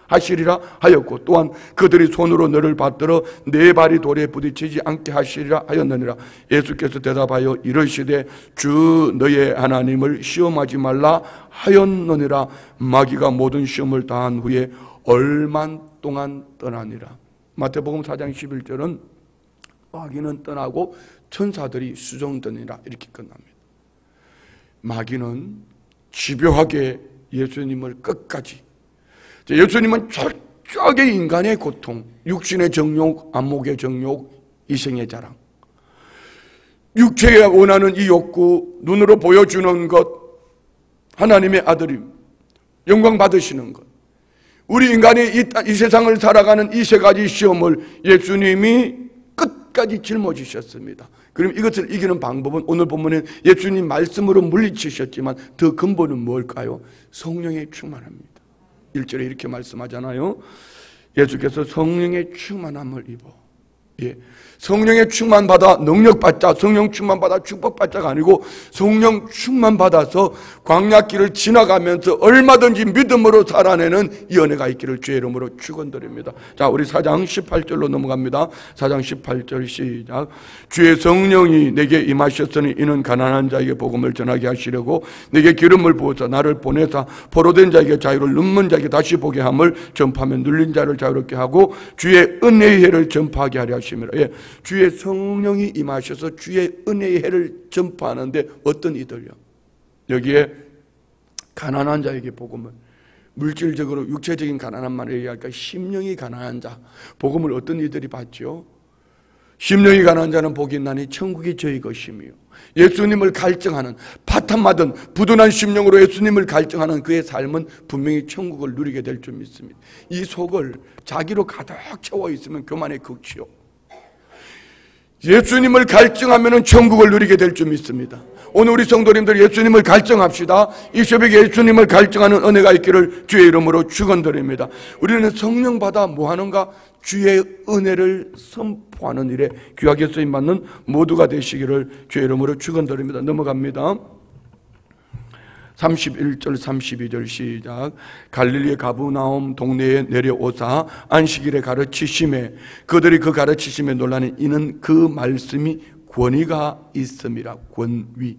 [SPEAKER 1] 하시리라 하였고 또한 그들이 손으로 너를 받들어 네 발이 돌에 부딪히지 않게 하시리라 하였느니라. 예수께서 대답하여 이르시되 주 너의 하나님을 시험하지 말라 하였느니라. 마귀가 모든 시험을 다한 후에 얼마 동안 떠나니라. 마태복음 4장 11절은 마귀는 떠나고 천사들이 수종되니라 이렇게 끝납니다. 마귀는 집요하게 예수님을 끝까지, 예수님은 철저하게 인간의 고통, 육신의 정욕, 안목의 정욕, 이생의 자랑, 육체가 원하는 이 욕구, 눈으로 보여주는 것, 하나님의 아들임, 영광 받으시는 것, 우리 인간이 이 세상을 살아가는 이 세 가지 시험을 예수님이 끝까지 짊어지셨습니다. 그럼 이것을 이기는 방법은 오늘 본문에 예수님 말씀으로 물리치셨지만 더 근본은 뭘까요? 성령의 충만합니다. 1절에 이렇게 말씀하잖아요. 예수께서 성령의 충만함을 입어. 성령의 충만받아 능력받자, 성령 충만받아 축복받자가 아니고 성령 충만받아서 광야길을 지나가면서 얼마든지 믿음으로 살아내는 이 은혜가 있기를 주의 이름으로 축원드립니다. 자, 우리 4장 18절로 넘어갑니다. 4장 18절 시작. 주의 성령이 내게 임하셨으니 이는 가난한 자에게 복음을 전하게 하시려고 내게 기름을 부어서 나를 보내사 포로된 자에게 자유를, 눈먼 자에게 다시 보게 함을 전파하며 눌린 자를 자유롭게 하고 주의 은혜의 해를 전파하게 하려 하심이라. 주의 성령이 임하셔서 주의 은혜의 해를 전파하는데 어떤 이들요? 여기에 가난한 자에게 복음을, 물질적으로 육체적인 가난함만 얘기할까? 심령이 가난한 자, 복음을 어떤 이들이 받죠? 심령이 가난한 자는 복이 있나니 천국이 저희 것이며, 예수님을 갈증하는, 파탄맞은 부둔한 심령으로 예수님을 갈증하는 그의 삶은 분명히 천국을 누리게 될 줄 믿습니다. 이 속을 자기로 가득 채워 있으면 교만의 극치요, 예수님을 갈증하면 천국을 누리게 될 줄 믿습니다. 오늘 우리 성도님들 예수님을 갈증합시다. 이 새벽에 예수님을 갈증하는 은혜가 있기를 주의 이름으로 축원드립니다. 우리는 성령 받아 뭐하는가? 주의 은혜를 선포하는 일에 귀하게 쓰임받는 모두가 되시기를 주의 이름으로 축원드립니다. 넘어갑니다. 31절 32절 시작. 갈릴리의 가브나움 동네에 내려오사 안식일에 가르치심에 그들이 그 가르치심에 놀라니 이는 그 말씀이 권위가 있음이라. 권위,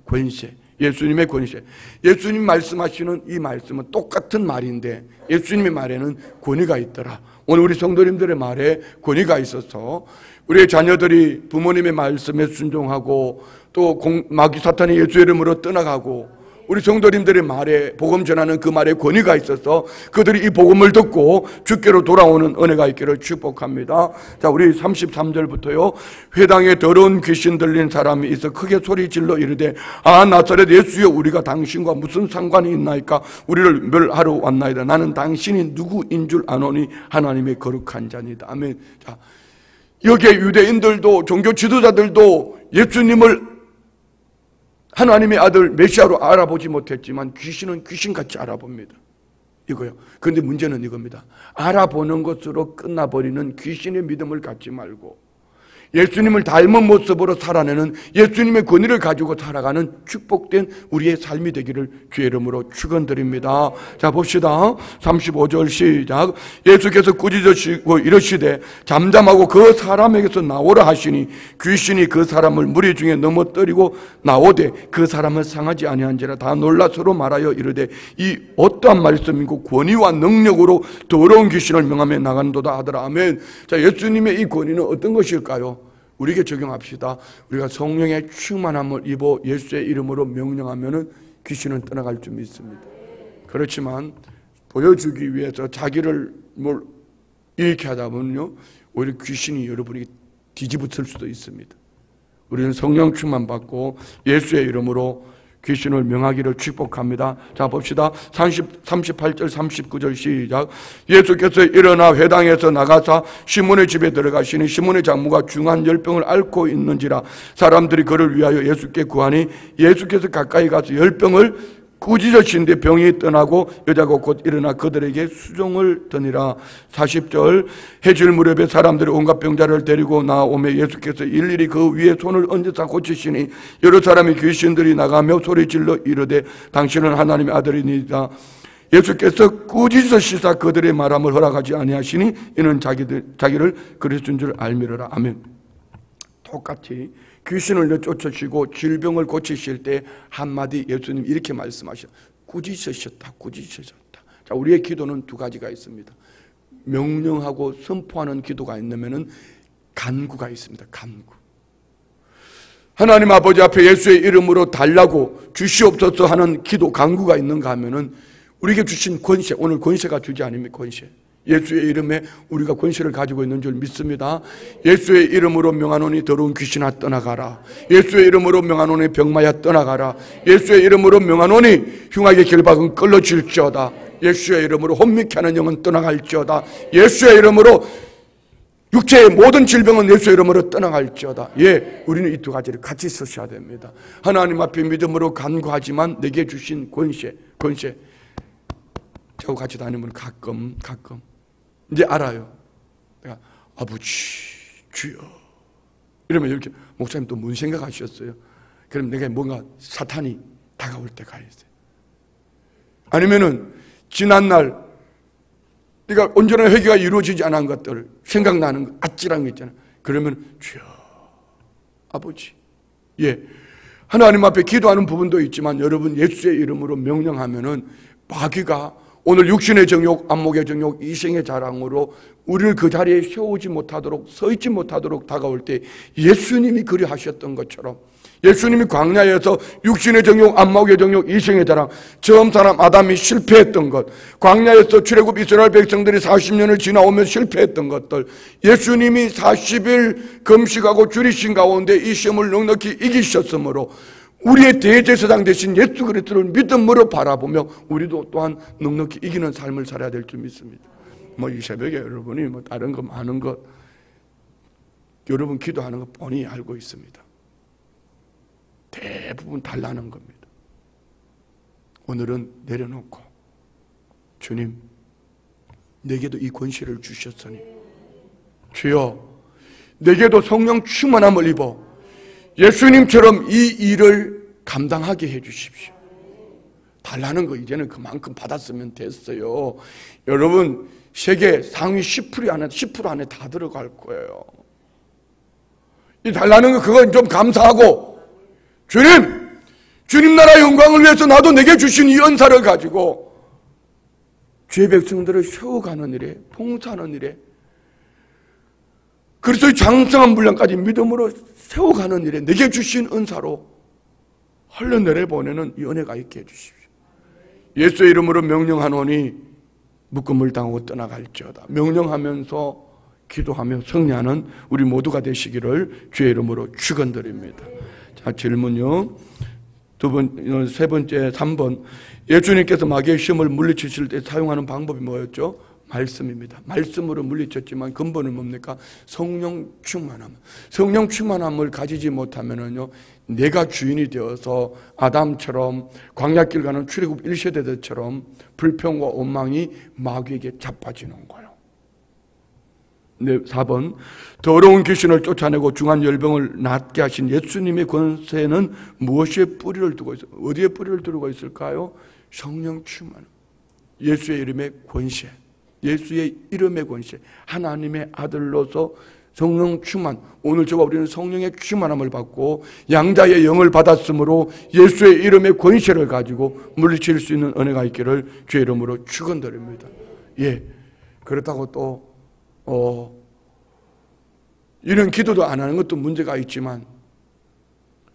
[SPEAKER 1] 권세, 예수님의 권세. 예수님 말씀하시는 이 말씀은 똑같은 말인데 예수님의 말에는 권위가 있더라. 오늘 우리 성도님들의 말에 권위가 있어서 우리의 자녀들이 부모님의 말씀에 순종하고 또 마귀 사탄이 예수 이름으로 떠나가고 우리 성도님들의 말에, 복음 전하는 그 말에 권위가 있어서 그들이 이 복음을 듣고 주께로 돌아오는 은혜가 있기를 축복합니다. 자, 우리 33절부터요. 회당에 더러운 귀신 들린 사람이 있어 크게 소리 질러 이르되 아 나사렛 예수여 우리가 당신과 무슨 상관이 있나이까? 우리를 멸하러 왔나이다. 나는 당신이 누구인 줄 아노니 하나님의 거룩한 자니다. 아멘. 자, 여기에 유대인들도 종교 지도자들도 예수님을 하나님의 아들 메시아로 알아보지 못했지만 귀신은 귀신같이 알아봅니다. 이거요. 그런데 문제는 이겁니다. 알아보는 것으로 끝나버리는 귀신의 믿음을 갖지 말고 예수님을 닮은 모습으로 살아내는 예수님의 권위를 가지고 살아가는 축복된 우리의 삶이 되기를 주의 이름으로 축원드립니다. 자, 봅시다. 35절 시작. 예수께서 꾸짖으시고 이르시되 잠잠하고 그 사람에게서 나오라 하시니 귀신이 그 사람을 무리 중에 넘어뜨리고 나오되 그 사람을 상하지 아니한지라. 다 놀라 서로 말하여 이르되 이 어떠한 말씀이고 권위와 능력으로 더러운 귀신을 명하며 나간도다 하더라. 아멘. 자, 예수님의 이 권위는 어떤 것일까요? 우리에게 적용합시다. 우리가 성령의 충만함을 입어 예수의 이름으로 명령하면 귀신은 떠나갈 줄 믿습니다. 그렇지만 보여주기 위해서 자기를 이렇게 하다 보면요, 오히려 귀신이 여러분에게 뒤집어질 수도 있습니다. 우리는 성령 충만 받고 예수의 이름으로 귀신을 명하기를 축복합니다. 자, 봅시다. 38절 39절 시작. 예수께서 일어나 회당에서 나가사 시몬의 집에 들어가시니 시몬의 장모가 중한 열병을 앓고 있는지라 사람들이 그를 위하여 예수께 구하니 예수께서 가까이 가서 열병을 꾸짖으신데 병이 떠나고 여자가 곧 일어나 그들에게 수종을 드니라. 40절 해질 무렵에 사람들이 온갖 병자를 데리고 나오며 예수께서 일일이 그 위에 손을 얹어서 고치시니 여러 사람의 귀신들이 나가며 소리질러 이르되 당신은 하나님의 아들이니이다. 예수께서 꾸짖으시사 그들의 말함을 허락하지 아니하시니 이는 자기를 그리스도인 줄 알미르라. 아멘. 똑같이 귀신을 쫓으시고 질병을 고치실 때 한마디 예수님 이렇게 말씀하셨어요. 꾸짖으셨다. 꾸짖으셨다. 자, 우리의 기도는 두 가지가 있습니다. 명령하고 선포하는 기도가 있으면 간구가 있습니다. 간구. 하나님 아버지 앞에 예수의 이름으로 달라고 주시옵소서 하는 기도 간구가 있는가 하면은 우리에게 주신 권세, 오늘 권세가 주지 않습니까? 권세. 예수의 이름에 우리가 권세를 가지고 있는 줄 믿습니다. 예수의 이름으로 명하노니 더러운 귀신아 떠나가라. 예수의 이름으로 명하노니 병마야 떠나가라. 예수의 이름으로 명하노니 흉악의 결박은 끌어질지어다. 예수의 이름으로 혼미케 하는 영은 떠나갈지어다. 예수의 이름으로 육체의 모든 질병은 예수의 이름으로 떠나갈지어다. 예, 우리는 이 두 가지를 같이 쓰셔야 됩니다. 하나님 앞에 믿음으로 간구하지만 내게 주신 권세 저하고 같이 다니면 가끔 이제 알아요. 내가 아버지 주여 이러면 이렇게 목사님 또 뭔 생각하셨어요? 그럼 내가 뭔가 사탄이 다가올 때가 있어요. 아니면은 지난날 네가 온전한 회개가 이루어지지 않은 것들 생각나는 아찔한 거 있잖아요. 그러면 주여 아버지. 예, 하나님 앞에 기도하는 부분도 있지만 여러분 예수의 이름으로 명령하면은 마귀가 오늘 육신의 정욕, 안목의 정욕, 이생의 자랑으로 우리를 그 자리에 세우지 못하도록 서 있지 못하도록 다가올 때 예수님이 그리하셨던 것처럼 예수님이 광야에서 육신의 정욕, 안목의 정욕, 이생의 자랑, 처음 사람 아담이 실패했던 것, 광야에서 출애굽 이스라엘 백성들이 40년을 지나오며 실패했던 것들, 예수님이 40일 금식하고 줄이신 가운데 이 시험을 넉넉히 이기셨으므로 우리의 대제사장 되신 예수 그리스도를 믿음으로 바라보며 우리도 또한 넉넉히 이기는 삶을 살아야 될 줄 믿습니다. 이 새벽에 여러분이 다른 거 많은 것 여러분 기도하는 거 뻔히 알고 있습니다. 대부분 달라는 겁니다. 오늘은 내려놓고 주님 내게도 이 권세를 주셨으니 주여 내게도 성령 충만함을 입어 예수님처럼 이 일을 감당하게 해 주십시오. 달라는 거 이제는 그만큼 받았으면 됐어요. 여러분 세계 상위 10% 안에 다 들어갈 거예요. 이 달라는 거 그건 좀 감사하고 주님 나라 영광을 위해서 나도 내게 주신 이 은사를 가지고 주의 백성들을 세워가는 일에 봉사하는 일에 그리스도의 장성한 분량까지 믿음으로 세워가는 일에 내게 주신 은사로 흘러내려보내는 이 은혜가 있게 해주십시오. 예수의 이름으로 명령하노니 묶음을 당하고 떠나갈지어다. 명령하면서 기도하며 승리하는 우리 모두가 되시기를 주의 이름으로 축원드립니다. 자, 질문요. 세 번째, 3번. 예수님께서 마귀의 시험을 물리치실 때 사용하는 방법이 뭐였죠? 말씀입니다. 말씀으로 물리쳤지만 근본은 뭡니까? 성령 충만함. 성령 충만함을 가지지 못하면은요, 내가 주인이 되어서 아담처럼 광야길 가는 출애굽 1세대들처럼 불평과 원망이 마귀에게 자빠지는 거예요. 네, 4번. 더러운 귀신을 쫓아내고 중한 열병을 낫게 하신 예수님의 권세는 무엇에 뿌리를 두고 있어요? 어디에 뿌리를 두고 있을까요? 성령 충만. 예수의 이름의 권세. 예수의 이름의 권세, 하나님의 아들로서 성령 충만, 오늘 저와 우리는 성령의 충만함을 받고 양자의 영을 받았으므로 예수의 이름의 권세를 가지고 물리칠 수 있는 은혜가 있기를 주의 이름으로 축원드립니다. 예, 그렇다고 또 이런 기도도 안 하는 것도 문제가 있지만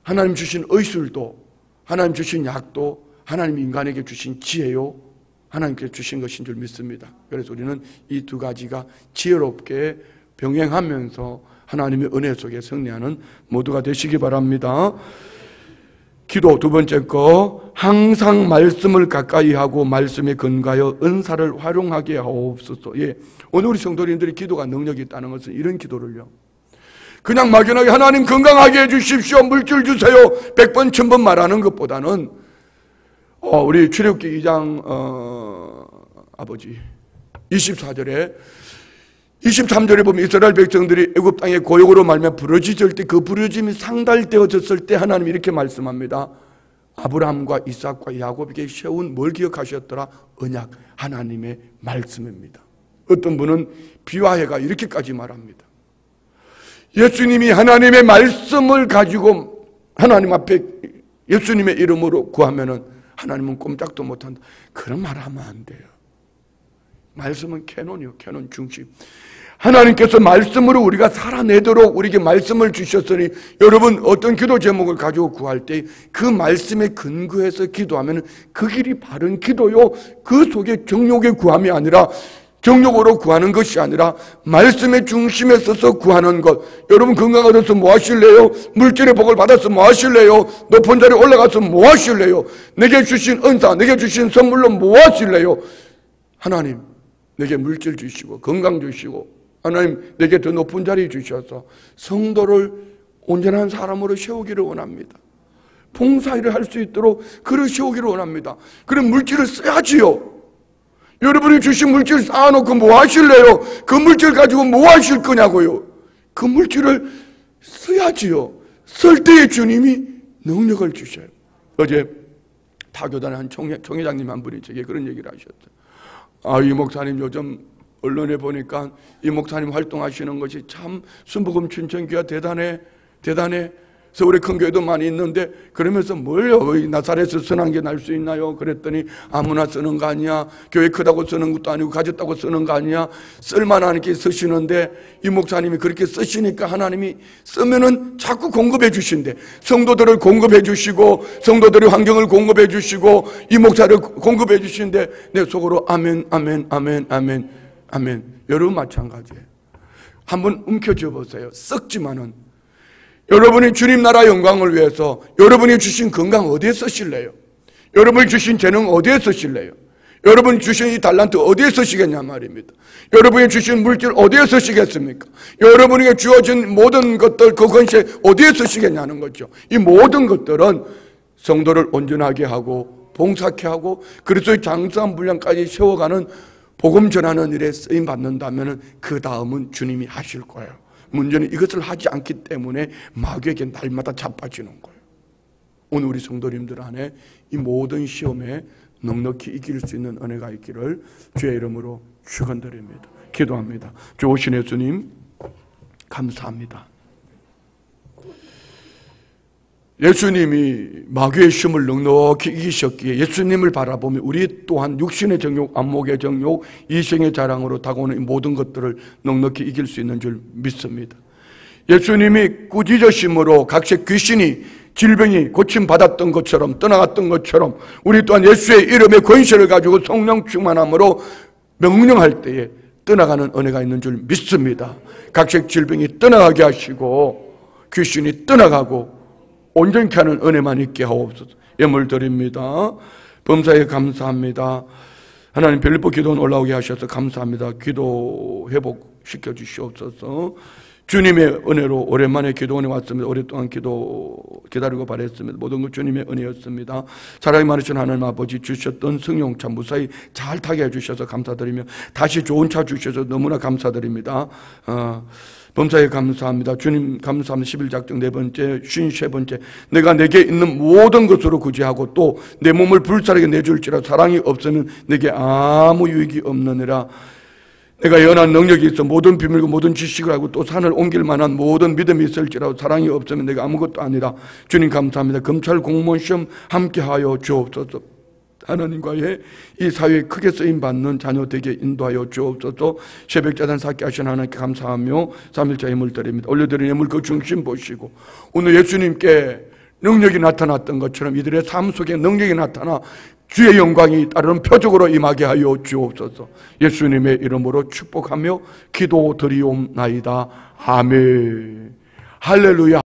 [SPEAKER 1] 하나님 주신 의술도 하나님 주신 약도 하나님 인간에게 주신 지혜요 하나님께서 주신 것인 줄 믿습니다. 그래서 우리는 이 두 가지가 지혜롭게 병행하면서 하나님의 은혜 속에 승리하는 모두가 되시기 바랍니다. 기도 두 번째 거, 항상 말씀을 가까이 하고 말씀에 근거하여 은사를 활용하게 하옵소서. 예, 오늘 우리 성도님들이 기도가 능력이 있다는 것은 이런 기도를요, 그냥 막연하게 하나님 건강하게 해주십시오, 물질 주세요 100번 1000번 말하는 것보다는 우리 출애굽기 2장 아버지 24절에 23절에 보면 이스라엘 백성들이 애굽 땅의 고역으로 말미암아 부르짖을 때 그 부르짖음이 상달되어졌을 때 하나님이 이렇게 말씀합니다. 아브라함과 이삭과 야곱에게 세운 뭘 기억하셨더라? 언약, 하나님의 말씀입니다. 어떤 분은 비화해가 이렇게까지 말합니다. 예수님이 하나님의 말씀을 가지고 하나님 앞에 예수님의 이름으로 구하면은 하나님은 꼼짝도 못한다. 그런 말 하면 안 돼요. 말씀은 캐논이요, 캐논 중심. 하나님께서 말씀으로 우리가 살아내도록 우리에게 말씀을 주셨으니 여러분 어떤 기도 제목을 가지고 구할 때 그 말씀에 근거해서 기도하면 그 길이 바른 기도요, 그 속에 정욕의 구함이 아니라 정욕으로 구하는 것이 아니라 말씀의 중심에 서서 구하는 것. 여러분 건강 얻어서 뭐 하실래요? 물질의 복을 받아서 뭐 하실래요? 높은 자리에 올라가서 뭐 하실래요? 내게 주신 은사, 내게 주신 선물로 뭐 하실래요? 하나님 내게 물질 주시고 건강 주시고 하나님 내게 더 높은 자리 주셔서 성도를 온전한 사람으로 세우기를 원합니다. 봉사일을 할 수 있도록 그를 세우기를 원합니다. 그럼 물질을 써야지요. 여러분이 주신 물질 쌓아놓고 뭐 하실래요? 그 물질 가지고 뭐 하실 거냐고요. 그 물질을 써야지요. 쓸 때에 주님이 능력을 주셔요. 어제 타교단의 한 총회장님 한 분이 제게 그런 얘기를 하셨어요. 이 목사님 요즘 언론에 보니까 이 목사님 활동하시는 것이 참 순복음 춘천교회가 대단해. 서울에 큰 교회도 많이 있는데 그러면서 뭘요? 나사렛에서 선한 게 날 수 있나요? 그랬더니 아무나 쓰는 거 아니야. 교회 크다고 쓰는 것도 아니고 가졌다고 쓰는 거 아니야. 쓸만하게 쓰시는데 이 목사님이 그렇게 쓰시니까 하나님이 쓰면은 자꾸 공급해 주신대. 성도들을 공급해 주시고 성도들의 환경을 공급해 주시고 이 목사를 공급해 주신데 내 속으로 아멘 아멘 아멘 아멘 아멘. 여러분 마찬가지예요. 한번 움켜쥐어 보세요. 썩지만은 여러분이 주님 나라 영광을 위해서 여러분이 주신 건강 어디에 쓰실래요? 여러분이 주신 재능 어디에 쓰실래요? 여러분이 주신 이 달란트 어디에 쓰시겠냐 말입니다. 여러분이 주신 물질 어디에 쓰시겠습니까? 여러분에게 주어진 모든 것들 그 권세 어디에 쓰시겠냐는 거죠. 이 모든 것들은 성도를 온전하게 하고 봉사케 하고 그리스도의 장성한 분량까지 세워가는 복음 전하는 일에 쓰임 받는다면 그 다음은 주님이 하실 거예요. 문제는 이것을 하지 않기 때문에 마귀에게 날마다 자빠지는 거예요. 오늘 우리 성도님들 안에 이 모든 시험에 넉넉히 이길 수 있는 은혜가 있기를 주의 이름으로 축원드립니다. 기도합니다. 좋으신 예수님 감사합니다. 예수님이 마귀의 시험을 넉넉히 이기셨기에 예수님을 바라보며 우리 또한 육신의 정욕, 안목의 정욕, 이생의 자랑으로 다가오는 이 모든 것들을 넉넉히 이길 수 있는 줄 믿습니다. 예수님이 꾸짖으심으로 각색 귀신이 질병이 고침받았던 것처럼 떠나갔던 것처럼 우리 또한 예수의 이름의 권세를 가지고 성령 충만함으로 명령할 때에 떠나가는 은혜가 있는 줄 믿습니다. 각색 질병이 떠나가게 하시고 귀신이 떠나가고 온전케 하는 은혜만 있게 하옵소서. 예물 드립니다. 범사에 감사합니다. 하나님 빌립보 기도원 올라오게 하셔서 감사합니다. 기도 회복시켜 주시옵소서. 주님의 은혜로 오랜만에 기도원에 왔습니다. 오랫동안 기도 기다리고 바랬습니다. 모든 것 주님의 은혜였습니다. 사랑이 많으신 하나님 아버지 주셨던 승용차 무사히 잘 타게 해주셔서 감사드리며 다시 좋은 차 주셔서 너무나 감사드립니다. 범사에 감사합니다. 주님 감사합니다. 11작정 4번째 53번째 내가 내게 있는 모든 것으로 구제하고 또 내 몸을 불살에게 내줄지라 사랑이 없으면 내게 아무 유익이 없느니라. 내가 연한 능력이 있어 모든 비밀과 모든 지식을 알고 또 산을 옮길 만한 모든 믿음이 있을지라도 사랑이 없으면 내가 아무것도 아니라. 주님 감사합니다. 검찰 공무원 시험 함께하여 주옵소서. 하나님과의 이 사회에 크게 쓰임받는 자녀 되게 인도하여 주옵소서. 새벽자단 쌓게 하신 하나님께 감사하며 3일자 예물 드립니다. 올려드린 예물 그 중심 보시고 오늘 예수님께 능력이 나타났던 것처럼 이들의 삶 속에 능력이 나타나 주의 영광이 따르는 표적으로 임하게 하여 주옵소서. 예수님의 이름으로 축복하며 기도드리옵나이다. 아멘. 할렐루야.